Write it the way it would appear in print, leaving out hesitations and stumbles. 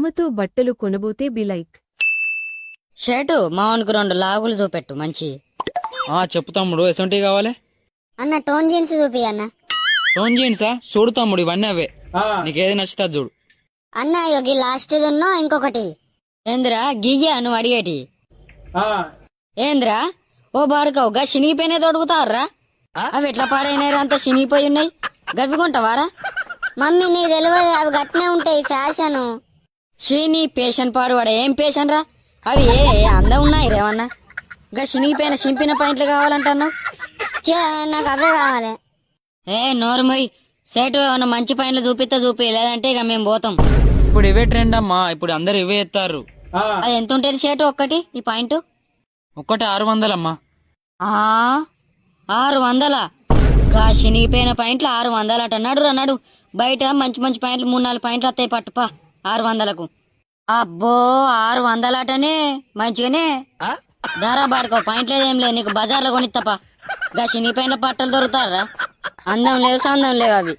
అమ్మతో బట్టలు కొనబోతే బిలైక్. షర్టు మావన్కు 2 లాగులు చూపెట్టు మంచి. చెప్పు తమ్ముడు, ఎసొంటివి కావాలి? అన్న టోన్ జీన్స్ చూపి అన్న. టోన్ జీన్సా? చూడు తమ్ముడు, ఇవన్నీ అవే, నీకేది నచ్చుతా చూడు. అన్న ఇగో లాస్ట్ దున్నో ఇంకొకటి. ఏంద్రా గియ్యా నువ్వు అడిగేటి? ఏంద్రా ఓ బాడుకవు గా చినిగిపోయినా తొడుగుతారా? అవి ఎట్లా పాడైనారు, అంతా చినిగిపోయి ఉన్నాయి, గవి కొంటావారా? మమ్మీ నీకు తెలియదు, అవి గట్టినే ఉంటాయి ఫ్యాషన్. నీ పేషన్ పాడువాడ ఏం పేషన్ రా? అవి అందం ఉన్నాయి రేమన్నా. గా చినిగిపోయిన చింపిన పాయింట్లు కావాలంటున్నావు. నాకు అవే కావాలి. నోరుమోయ్, సేటు ఏమన్నా మంచి పాయింట్లు చూపిస్తా చూపి, లేదంటే ఇక మేము పోతాం. ఇప్పుడు ఇవే ట్రెండ్ అమ్మా, ఇప్పుడు అందరు ఇవే ఎత్తారు. అది ఎంత ఉంటుంది సేటు ఒక్కటి ఈ పాయింట్? ఒక్కటి 600 అమ్మా. 600? గా చినిగిపోయిన పాయింట్లు 600 అట. అన్నాడు బయట మంచి మంచి పాయింట్లు 3-4 పాయింట్లు వస్తాయి పట్టుపా 600కు. అబ్బో 600 అటనే, మంచిగానే ధర పాడుకో. పాయింట్ లేదేం లేదు, నీకు బజార్లో కొనిత్తపా. గా చినిగిపోయిన బట్టలు దొరుకుతారా? అందం లేవు సందం లేవు అవి.